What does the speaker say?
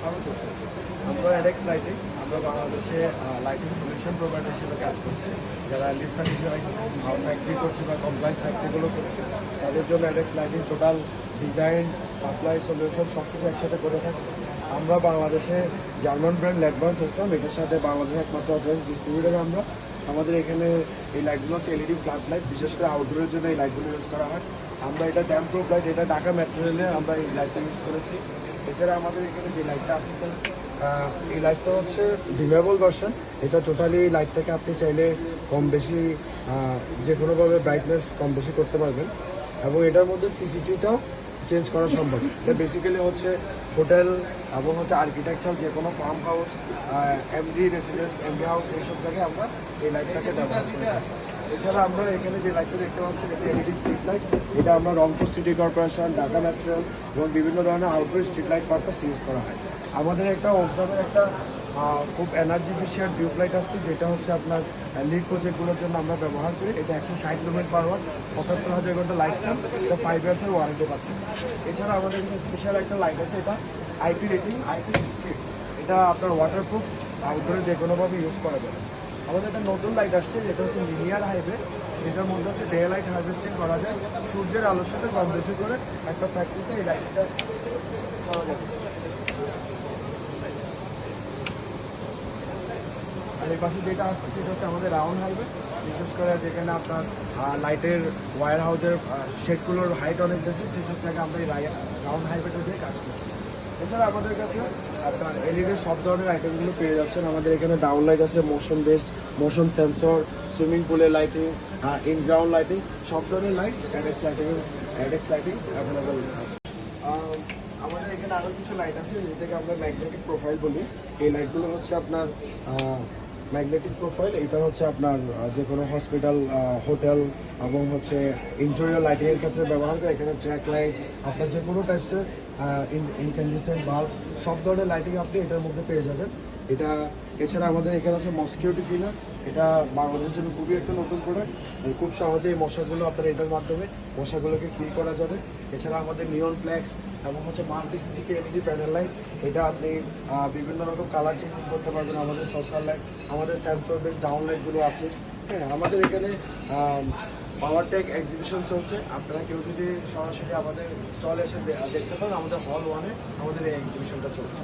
স্বাগত। আমরা অ্যাডেক্স লাইটিং, আমরা বাংলাদেশে লাইটিং সলিউশন প্রোভাইডার হিসেবে কাজ করছি। যারা লিড সার্টিফাইড ফ্যাক্টরি করছে বা কমপ্লায়েন্স ফ্যাক্টরিগুলো করছে, তাদের জন্য Adex lighting total design, supply, solution সব কিছু একসাথে করে থাকি। আমরা বাংলাদেশে জার্মান ব্র্যান্ড ল্যাডভান্স সিস্টেম, এটার সাথে বাংলাদেশের একমাত্র অথরাইজড ডিস্ট্রিবিউটর আমরা। আমাদের এখানে এই লাইটগুলো হচ্ছে এলইডি ফ্ল্যাট লাইট, বিশেষ করে আউটডোরের জন্য এই লাইটগুলো ইউজ করা হয়। আমরা এটা ড্যাম প্রুফ লাইট, এটা ঢাকা মেট্রো রেলে আমরা এই লাইটটা ইউজ করেছি। এছাড়া আমাদের এখানে যে লাইটটা আছে স্যার, এই লাইটটা হচ্ছে ডিমেবল ভার্সন। এটা টোটালি লাইটটাকে আপনি চাইলে কম বেশি যে কোনোভাবে ব্রাইটনেস কম বেশি করতে পারবেন, এবং এটার মধ্যে সিসিটিভিটাও চেঞ্জ করা সম্ভব। এটা বেসিক্যালি হচ্ছে হোটেল এবং হচ্ছে আর্কিটেকচার, যে কোনো farm house, MD residence, MD house, এইসব জায়গায় আমরা এই লাইটটাকে ব্যবহার করে থাকি। এছাড়া আমরা এখানে যে লাইটটা দেখতে পাচ্ছি, এটা এলইডি স্ট্রিট লাইট। এটা আমরা Rangpur city corporation, Dhaka metro এবং বিভিন্ন ধরনের outdoor street light purpose use করা হয়। আমাদের একটা ওমসামের একটা খুব এনার্জি এফিশিয়েন্ট টিউব লাইট আছে, যেটা হচ্ছে আপনার লিড প্রজেক্টগুলোর জন্য আমরা ব্যবহার করি। এটা 160 কিলোমিটার পার আওয়ার, 75,000 ঘন্টা লাইফ টাইম, এটা 5 ইয়ার্সের ওয়ারেন্টি পাচ্ছে। এছাড়া আমাদের কাছে স্পেশাল একটা লাইট আছে, এটা আইপি রেটিং, IP60। এটা আপনার ওয়াটারপ্রুফ, আউটডোরে যে কোনোভাবে ইউজ করা যাবে। আমাদের একটা নতুন লাইট আসছে, যেটা হচ্ছে লিনিয়ার হাইওয়ে, যেটার মধ্যে হচ্ছে ডে লাইট হারভেস্টিং করা যায়। সূর্যের আলোর সাথে কম বেশি করে একটা ফ্যাক্টরিতে এই লাইটটা করা যাবে। আর এই পাশে যেটা আসছে, সেটা হচ্ছে আমাদের রাউন্ড হাইওয়ে, বিশেষ করে যেখানে আপনার লাইটের ওয়্যার হাউসের শেডগুলোর হাইট অনেক বেশি, সেসব জায়গায় আমরা এই রাউন্ড হাইওয়েটা দিয়ে কাজ করছি। এছাড়া আমাদের কাছে আপনার এলইডির সব ধরনের আইটেমগুলো পেয়ে যাচ্ছেন। আমাদের এখানে ডাউন লাইট আছে, motion based, motion sensor, swimming পুলের লাইটিং, ইন গ্রাউন্ড লাইটিং, সব ধরনের লাইট অ্যাডেক্স লাইটিং অ্যাভেলেবল আছে। আমাদের এখানে আরও কিছু লাইট আছে, যেটাকে আমরা ম্যাগনেটিক প্রোফাইল বলি। এই লাইটগুলো হচ্ছে আপনার ম্যাগনেটিক প্রোফাইল। এটা হচ্ছে আপনার যে কোনো হসপিটাল, হোটেল এবং হচ্ছে ইন্টেরিয়র লাইটিংয়ের ক্ষেত্রে ব্যবহার করে। এখানে ট্র্যাক লাইট, আপনার যে কোনো টাইপসের ইনক্যান্ডেসেন্ট বাল্ব, সব ধরনের লাইটিং আপনি এটার মধ্যে পেয়ে যাবেন। এটা এছাড়া আমাদের এখানে আছে মসকিউটো কিলার। এটা বাংলাদেশের জন্য খুবই একটা নতুন প্রোডাক্ট। খুব সহজেই মশাগুলো আপনার এটার মাধ্যমে মশাগুলোকে কিল করা যাবে। এছাড়া আমাদের নিয়ন ফ্ল্যাক্স এবং হচ্ছে মাল্টি সিসিটি এলইডি প্যানেল লাইট। এটা আপনি বিভিন্ন রকম কালার চেঞ্জ করতে পারবেন। আমাদের সোশ্যাল লাইট, আমাদের সেন্সর বেস ডাউন লাইটগুলো আছে। হ্যাঁ, আমাদের এখানে পাওয়ার টেক এক্সিবিশন চলছে। আপনারা কেউ যদি সরাসরি আমাদের স্টলে এসে দেখতে পান, আমাদের হল 1-এ আমাদের এই এক্সিবিশনটা চলছে।